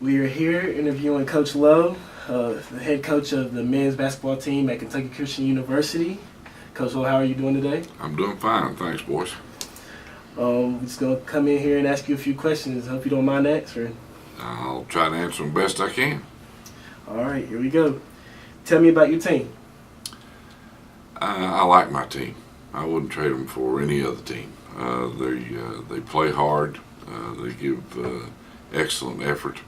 We are here interviewing Coach Lowe, the head coach of the men's basketball team at Kentucky Christian University. Coach Lowe, how are you doing today? I'm doing fine, thanks, boys. We're just going to come in here and ask you a few questions. I hope you don't mind answering. I'll try to answer them best I can. All right, here we go. Tell me about your team. I like my team. I wouldn't trade them for any other team. They play hard. They give excellent effort.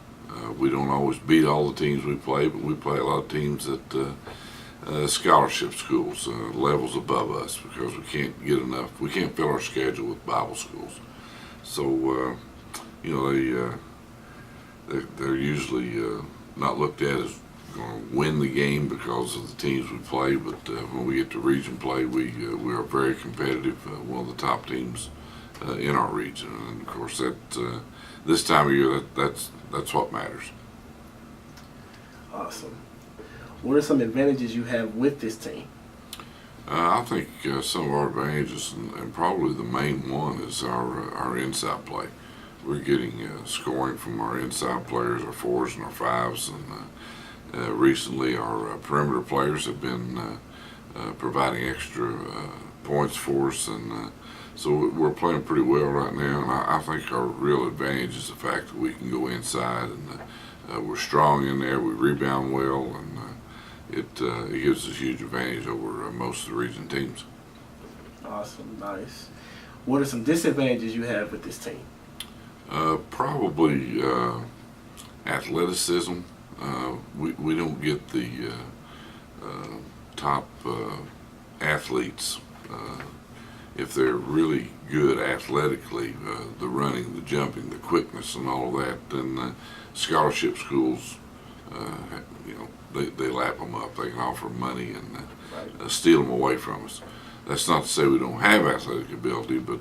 We don't always beat all the teams we play, but we play a lot of teams at scholarship schools, levels above us, because we can't get enough. We can't fill our schedule with Bible schools. So, they're usually not looked at as going to win the game because of the teams we play. But when we get to region play, we are very competitive. One of the top teams in our region, and of course that this time of year that's what matters. Awesome. What are some advantages you have with this team? I think some of our advantages, and probably the main one, is our inside play. We're getting scoring from our inside players, our fours and our fives, and recently our perimeter players have been providing extra points for us, and so we're playing pretty well right now. And I think our real advantage is the fact that we can go inside, and we're strong in there. We rebound well, and it gives us a huge advantage over most of the region teams. Awesome, nice. What are some disadvantages you have with this team? Probably athleticism. We don't get the top athletes. If they're really good athletically, the running, the jumping, the quickness, and all of that, then scholarship schools, they lap them up. They can offer money and steal them away from us. That's not to say we don't have athletic ability, but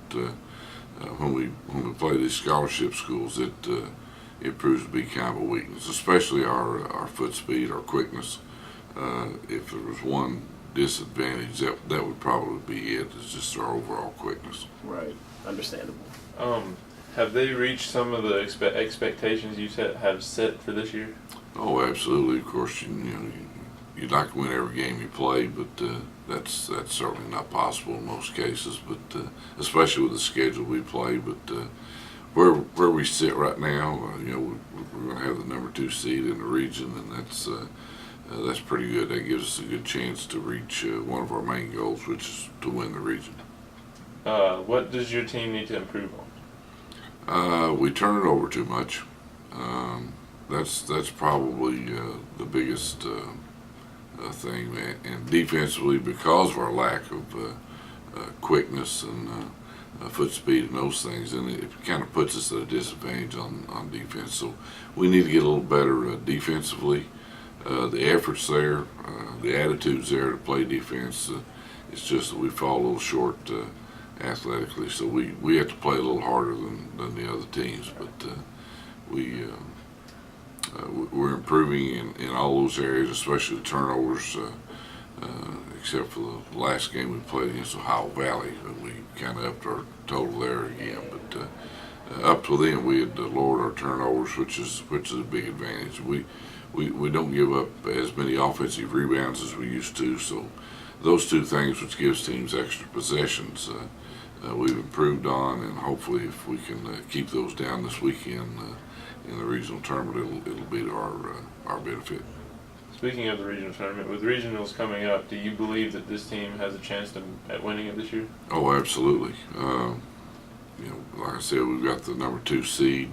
when we play these scholarship schools, it proves to be kind of a weakness, especially our foot speed, our quickness. If there was one disadvantage, that would probably be it. It's just our overall quickness. Right, understandable. Have they reached some of the expectations you have set for this year? Oh, absolutely. Of course, you'd like to win every game you play, but that's certainly not possible in most cases. But especially with the schedule we play. But where we sit right now, we're going to have the number 2 seed in the region, and that's pretty good. That gives us a good chance to reach one of our main goals, which is to win the region. What does your team need to improve on? We turn it over too much. That's probably the biggest thing. And defensively, because of our lack of quickness and foot speed and those things, and it kind of puts us at a disadvantage on defense. So we need to get a little better defensively. The effort's there, the attitude's there to play defense. It's just that we fall a little short athletically, so we have to play a little harder than the other teams. But we're improving in all those areas, especially the turnovers. Except for the last game we played against Ohio Valley, we kind of upped our total there again. But up to then, we had lowered our turnovers, which is a big advantage. We don't give up as many offensive rebounds as we used to, so those two things, which gives teams extra possessions, we've improved on, and hopefully if we can keep those down this weekend in the regional tournament, it'll be to our benefit. Speaking of the regional tournament, with regionals coming up, do you believe that this team has a chance at winning it this year? Oh, absolutely. Like I said, we've got the number 2 seed.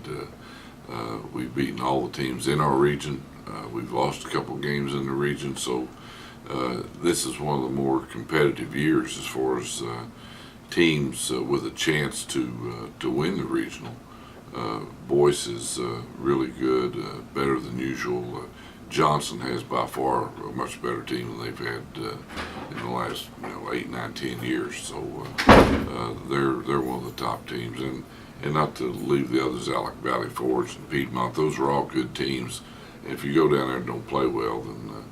We've beaten all the teams in our region. We've lost a couple games in the region, so this is one of the more competitive years as far as teams with a chance to win the regional. Boyce is really good, better than usual. Johnson has by far a much better team than they've had in the last 8, 9, 10 years. So they're one of the top teams, and not to leave the others out, like Valley Forge and Piedmont. Those are all good teams. And if you go down there and don't play well, then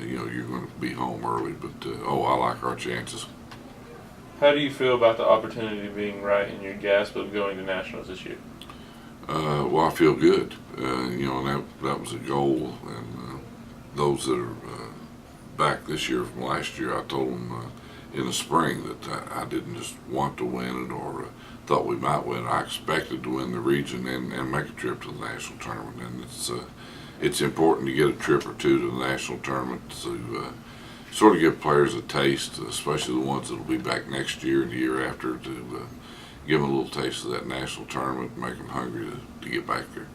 you're going to be home early. But I like our chances. How do you feel about the opportunity being right in your gasp of going to nationals this year? Well, I feel good. And that was a goal. And those that are back this year from last year, I told them in the spring that I didn't just want to win it or thought we might win. I expected to win the region and make a trip to the national tournament. And it's important to get a trip or two to the national tournament to sort of give players a taste, especially the ones that will be back next year and the year after, to give them a little taste of that national tournament, make them hungry to get back there.